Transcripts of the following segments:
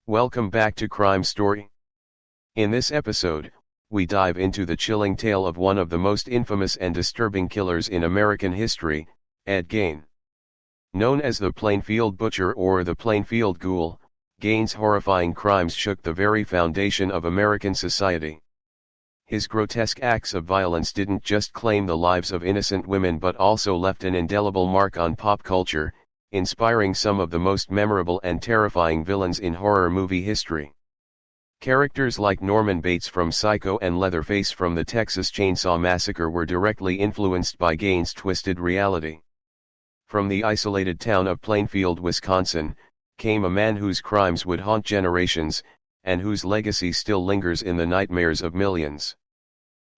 Welcome back to Crime Story. In this episode, we dive into the chilling tale of one of the most infamous and disturbing killers in American history, Ed Gein. Known as the Plainfield Butcher or the Plainfield Ghoul, Gein's horrifying crimes shook the very foundation of American society. His grotesque acts of violence didn't just claim the lives of innocent women but also left an indelible mark on pop culture, inspiring some of the most memorable and terrifying villains in horror movie history. Characters like Norman Bates from Psycho and Leatherface from the Texas Chainsaw Massacre were directly influenced by Gein's twisted reality. From the isolated town of Plainfield, Wisconsin, came a man whose crimes would haunt generations, and whose legacy still lingers in the nightmares of millions.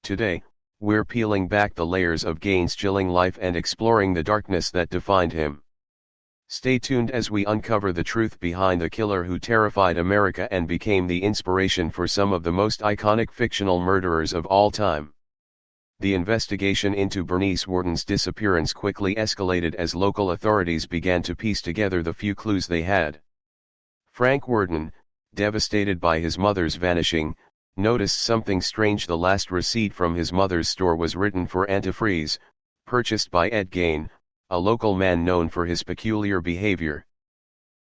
Today, we're peeling back the layers of Gein's chilling life and exploring the darkness that defined him. Stay tuned as we uncover the truth behind the killer who terrified America and became the inspiration for some of the most iconic fictional murderers of all time. The investigation into Bernice Worden's disappearance quickly escalated as local authorities began to piece together the few clues they had. Frank Worden, devastated by his mother's vanishing, noticed something strange. The last receipt from his mother's store was written for antifreeze, purchased by Ed Gein, a local man known for his peculiar behavior.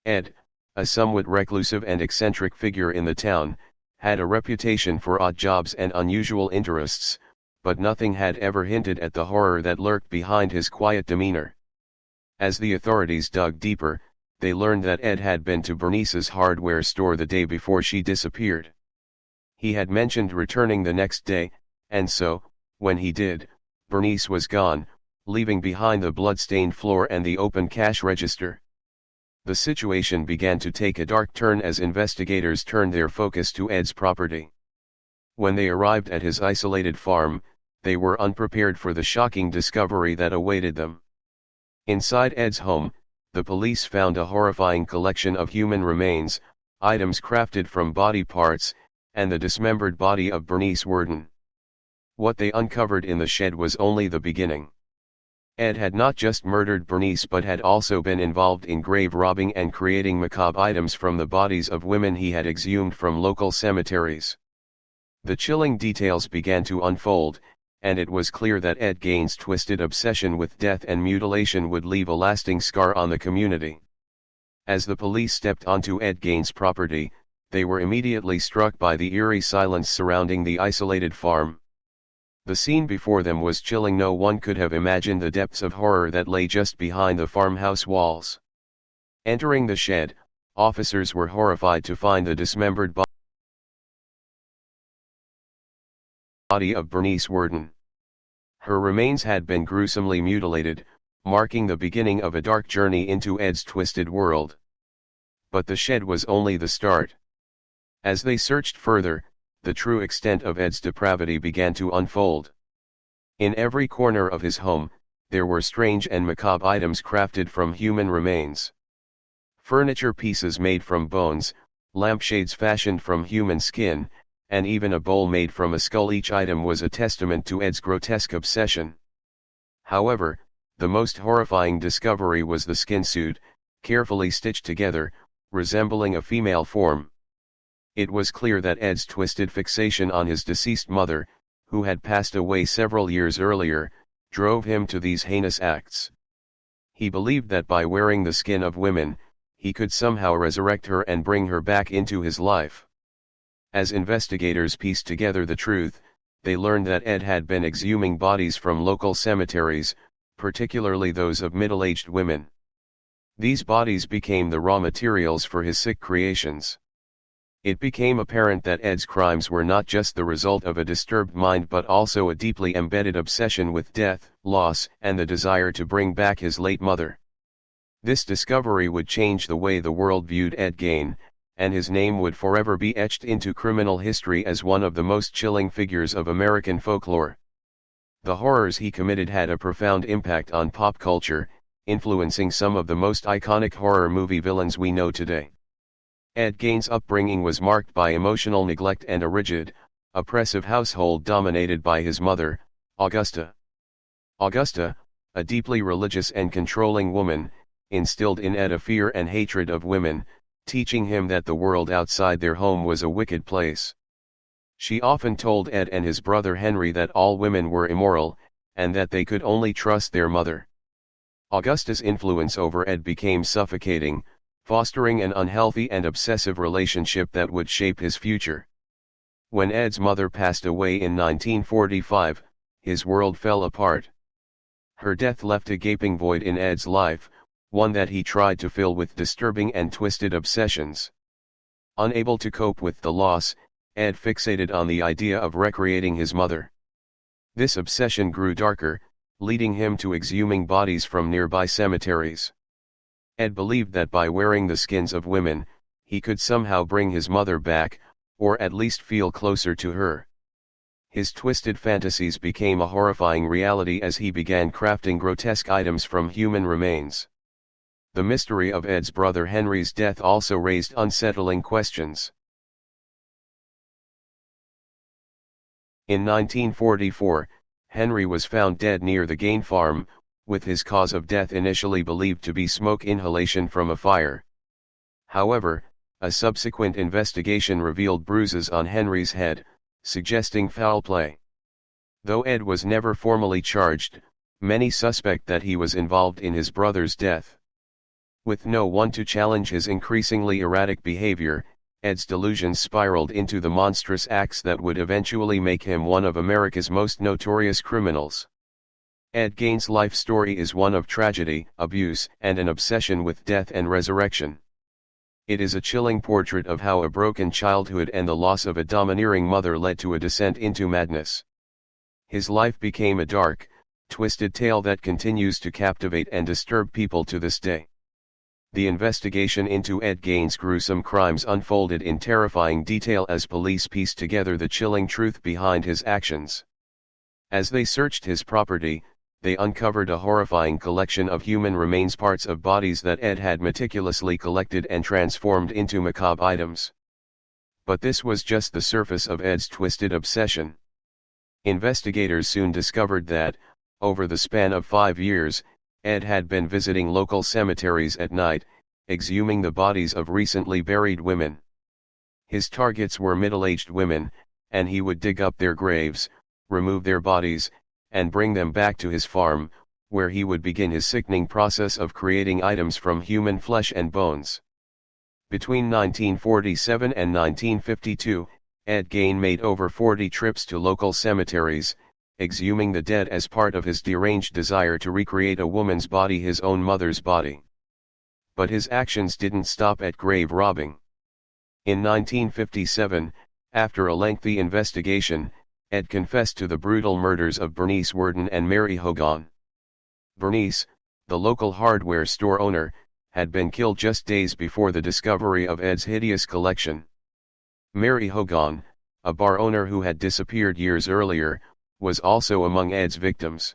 Ed, a somewhat reclusive and eccentric figure in the town, had a reputation for odd jobs and unusual interests, but nothing had ever hinted at the horror that lurked behind his quiet demeanor. As the authorities dug deeper, they learned that Ed had been to Bernice's hardware store the day before she disappeared. He had mentioned returning the next day, and so, when he did, Bernice was gone, leaving behind the blood-stained floor and the open cash register. The situation began to take a dark turn as investigators turned their focus to Ed's property. When they arrived at his isolated farm, they were unprepared for the shocking discovery that awaited them. Inside Ed's home, the police found a horrifying collection of human remains, items crafted from body parts, and the dismembered body of Bernice Worden. What they uncovered in the shed was only the beginning. Ed had not just murdered Bernice but had also been involved in grave robbing and creating macabre items from the bodies of women he had exhumed from local cemeteries. The chilling details began to unfold, and it was clear that Ed Gein's twisted obsession with death and mutilation would leave a lasting scar on the community. As the police stepped onto Ed Gein's property, they were immediately struck by the eerie silence surrounding the isolated farm. The scene before them was chilling. No one could have imagined the depths of horror that lay just behind the farmhouse walls. Entering the shed, officers were horrified to find the dismembered body of Bernice Worden. Her remains had been gruesomely mutilated, marking the beginning of a dark journey into Ed's twisted world. But the shed was only the start. As they searched further, the true extent of Ed's depravity began to unfold. In every corner of his home, there were strange and macabre items crafted from human remains. Furniture pieces made from bones, lampshades fashioned from human skin, and even a bowl made from a skull. Each item was a testament to Ed's grotesque obsession. However, the most horrifying discovery was the skin suit, carefully stitched together, resembling a female form. It was clear that Ed's twisted fixation on his deceased mother, who had passed away several years earlier, drove him to these heinous acts. He believed that by wearing the skin of women, he could somehow resurrect her and bring her back into his life. As investigators pieced together the truth, they learned that Ed had been exhuming bodies from local cemeteries, particularly those of middle-aged women. These bodies became the raw materials for his sick creations. It became apparent that Ed's crimes were not just the result of a disturbed mind but also a deeply embedded obsession with death, loss, and the desire to bring back his late mother. This discovery would change the way the world viewed Ed Gein, and his name would forever be etched into criminal history as one of the most chilling figures of American folklore. The horrors he committed had a profound impact on pop culture, influencing some of the most iconic horror movie villains we know today. Ed Gein's upbringing was marked by emotional neglect and a rigid, oppressive household dominated by his mother, Augusta. Augusta, a deeply religious and controlling woman, instilled in Ed a fear and hatred of women, teaching him that the world outside their home was a wicked place. She often told Ed and his brother Henry that all women were immoral, and that they could only trust their mother. Augusta's influence over Ed became suffocating, fostering an unhealthy and obsessive relationship that would shape his future. When Ed's mother passed away in 1945, his world fell apart. Her death left a gaping void in Ed's life, one that he tried to fill with disturbing and twisted obsessions. Unable to cope with the loss, Ed fixated on the idea of recreating his mother. This obsession grew darker, leading him to exhuming bodies from nearby cemeteries. Ed believed that by wearing the skins of women, he could somehow bring his mother back, or at least feel closer to her. His twisted fantasies became a horrifying reality as he began crafting grotesque items from human remains. The mystery of Ed's brother Henry's death also raised unsettling questions. In 1944, Henry was found dead near the Gein farm, with his cause of death initially believed to be smoke inhalation from a fire. However, a subsequent investigation revealed bruises on Henry's head, suggesting foul play. Though Ed was never formally charged, many suspect that he was involved in his brother's death. With no one to challenge his increasingly erratic behavior, Ed's delusions spiraled into the monstrous acts that would eventually make him one of America's most notorious criminals. Ed Gein's life story is one of tragedy, abuse, and an obsession with death and resurrection. It is a chilling portrait of how a broken childhood and the loss of a domineering mother led to a descent into madness. His life became a dark, twisted tale that continues to captivate and disturb people to this day. The investigation into Ed Gein's gruesome crimes unfolded in terrifying detail as police pieced together the chilling truth behind his actions. As they searched his property, they uncovered a horrifying collection of human remains, parts of bodies that Ed had meticulously collected and transformed into macabre items. But this was just the surface of Ed's twisted obsession. Investigators soon discovered that, over the span of 5 years, Ed had been visiting local cemeteries at night, exhuming the bodies of recently buried women. His targets were middle-aged women, and he would dig up their graves, remove their bodies, and bring them back to his farm, where he would begin his sickening process of creating items from human flesh and bones. Between 1947 and 1952, Ed Gein made over 40 trips to local cemeteries, exhuming the dead as part of his deranged desire to recreate a woman's body, his own mother's body. But his actions didn't stop at grave robbing. In 1957, after a lengthy investigation, Ed confessed to the brutal murders of Bernice Worden and Mary Hogan. Bernice, the local hardware store owner, had been killed just days before the discovery of Ed's hideous collection. Mary Hogan, a bar owner who had disappeared years earlier, was also among Ed's victims.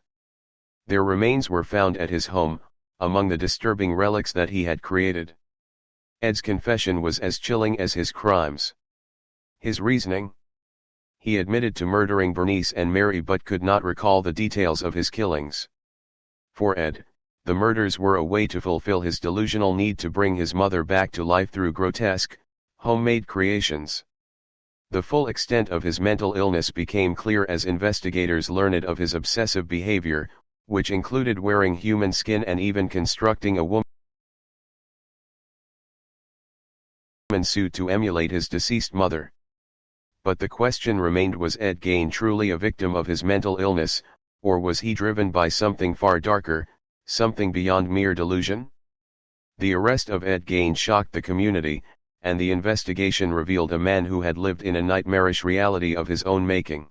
Their remains were found at his home, among the disturbing relics that he had created. Ed's confession was as chilling as his crimes. His reasoning? He admitted to murdering Bernice and Mary but could not recall the details of his killings. For Ed, the murders were a way to fulfill his delusional need to bring his mother back to life through grotesque, homemade creations. The full extent of his mental illness became clear as investigators learned of his obsessive behavior, which included wearing human skin and even constructing a woman's suit to emulate his deceased mother. But the question remained: was Ed Gein truly a victim of his mental illness, or was he driven by something far darker, something beyond mere delusion? The arrest of Ed Gein shocked the community, and the investigation revealed a man who had lived in a nightmarish reality of his own making.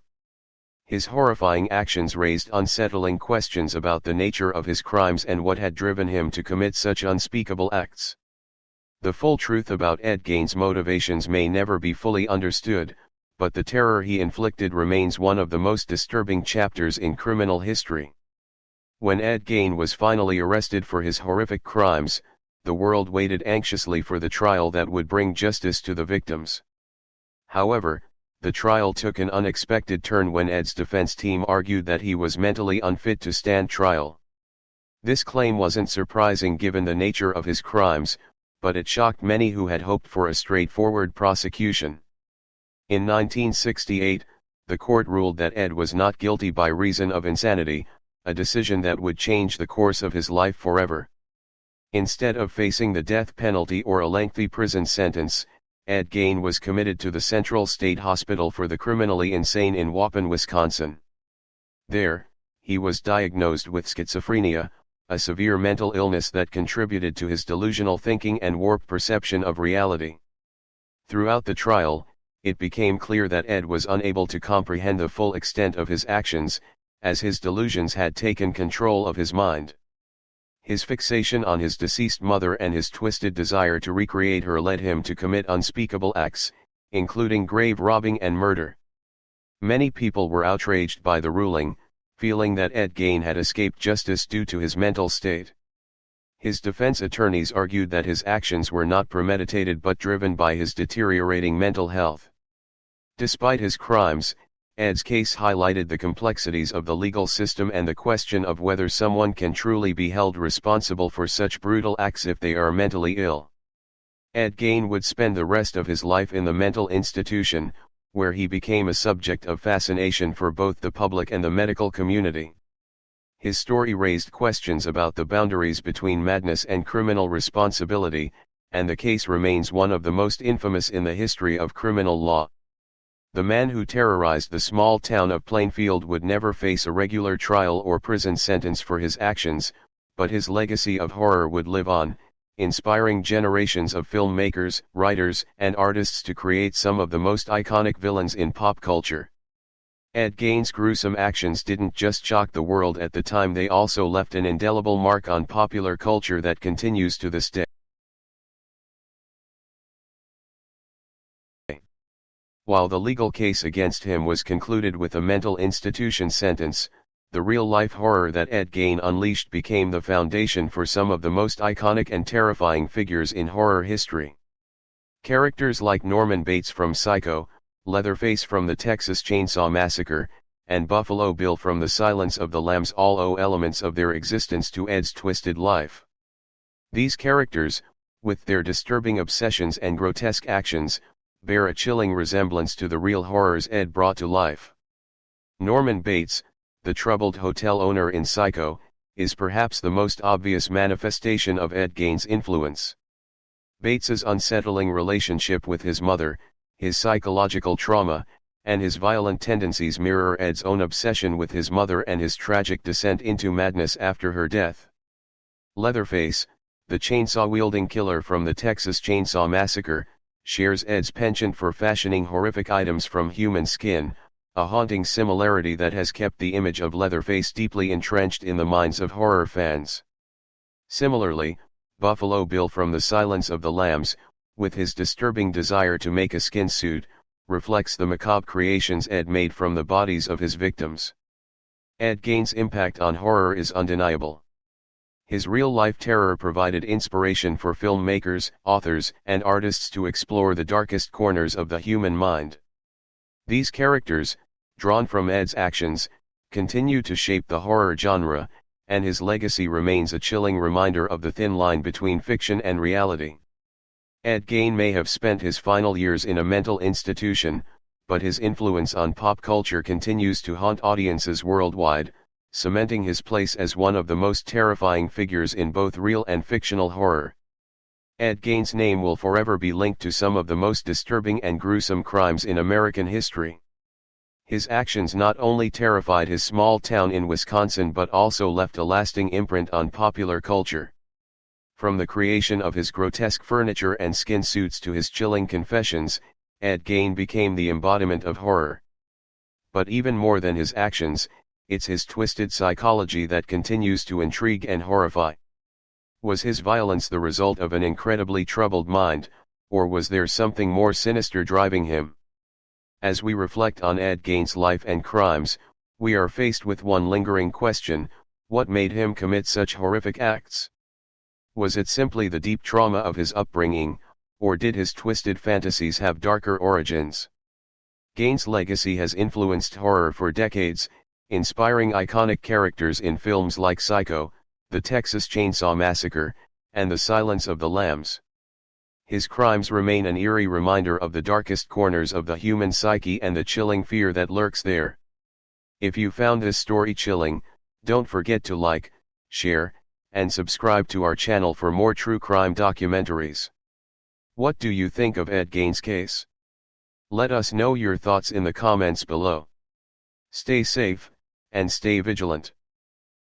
His horrifying actions raised unsettling questions about the nature of his crimes and what had driven him to commit such unspeakable acts. The full truth about Ed Gein's motivations may never be fully understood, but the terror he inflicted remains one of the most disturbing chapters in criminal history. When Ed Gein was finally arrested for his horrific crimes, the world waited anxiously for the trial that would bring justice to the victims. However, the trial took an unexpected turn when Ed's defense team argued that he was mentally unfit to stand trial. This claim wasn't surprising given the nature of his crimes, but it shocked many who had hoped for a straightforward prosecution. In 1968, the court ruled that Ed was not guilty by reason of insanity, a decision that would change the course of his life forever. Instead of facing the death penalty or a lengthy prison sentence, Ed Gein was committed to the Central State Hospital for the Criminally Insane in Waupun, Wisconsin. There, he was diagnosed with schizophrenia, a severe mental illness that contributed to his delusional thinking and warped perception of reality. Throughout the trial, it became clear that Ed was unable to comprehend the full extent of his actions, as his delusions had taken control of his mind. His fixation on his deceased mother and his twisted desire to recreate her led him to commit unspeakable acts, including grave robbing and murder. Many people were outraged by the ruling, feeling that Ed Gein had escaped justice due to his mental state. His defense attorneys argued that his actions were not premeditated but driven by his deteriorating mental health. Despite his crimes, Ed's case highlighted the complexities of the legal system and the question of whether someone can truly be held responsible for such brutal acts if they are mentally ill. Ed Gein would spend the rest of his life in the mental institution, where he became a subject of fascination for both the public and the medical community. His story raised questions about the boundaries between madness and criminal responsibility, and the case remains one of the most infamous in the history of criminal law. The man who terrorized the small town of Plainfield would never face a regular trial or prison sentence for his actions, but his legacy of horror would live on, inspiring generations of filmmakers, writers, and artists to create some of the most iconic villains in pop culture. Ed Gein's gruesome actions didn't just shock the world at the time, they also left an indelible mark on popular culture that continues to this day. While the legal case against him was concluded with a mental institution sentence, the real-life horror that Ed Gein unleashed became the foundation for some of the most iconic and terrifying figures in horror history. Characters like Norman Bates from Psycho, Leatherface from the Texas Chainsaw Massacre, and Buffalo Bill from The Silence of the Lambs all owe elements of their existence to Ed's twisted life. These characters, with their disturbing obsessions and grotesque actions, bear a chilling resemblance to the real horrors Ed brought to life. Norman Bates, the troubled hotel owner in Psycho, is perhaps the most obvious manifestation of Ed Gein's influence. Bates's unsettling relationship with his mother, his psychological trauma, and his violent tendencies mirror Ed's own obsession with his mother and his tragic descent into madness after her death. Leatherface, the chainsaw-wielding killer from the Texas Chainsaw Massacre, shares Ed's penchant for fashioning horrific items from human skin, a haunting similarity that has kept the image of Leatherface deeply entrenched in the minds of horror fans. Similarly, Buffalo Bill from The Silence of the Lambs, with his disturbing desire to make a skin suit, reflects the macabre creations Ed made from the bodies of his victims. Ed Gein's impact on horror is undeniable. His real-life terror provided inspiration for filmmakers, authors, and artists to explore the darkest corners of the human mind. These characters, drawn from Ed's actions, continue to shape the horror genre, and his legacy remains a chilling reminder of the thin line between fiction and reality. Ed Gein may have spent his final years in a mental institution, but his influence on pop culture continues to haunt audiences worldwide, cementing his place as one of the most terrifying figures in both real and fictional horror. Ed Gein's name will forever be linked to some of the most disturbing and gruesome crimes in American history. His actions not only terrified his small town in Wisconsin but also left a lasting imprint on popular culture. From the creation of his grotesque furniture and skin suits to his chilling confessions, Ed Gein became the embodiment of horror. But even more than his actions, it's his twisted psychology that continues to intrigue and horrify. Was his violence the result of an incredibly troubled mind, or was there something more sinister driving him? As we reflect on Ed Gein's life and crimes, we are faced with one lingering question: what made him commit such horrific acts? Was it simply the deep trauma of his upbringing, or did his twisted fantasies have darker origins? Gein's legacy has influenced horror for decades, inspiring iconic characters in films like Psycho, The Texas Chainsaw Massacre, and The Silence of the Lambs. his crimes remain an eerie reminder of the darkest corners of the human psyche and the chilling fear that lurks there. If you found this story chilling, don't forget to like, share, and subscribe to our channel for more true crime documentaries. What do you think of Ed Gein's case? Let us know your thoughts in the comments below. Stay safe, and stay vigilant.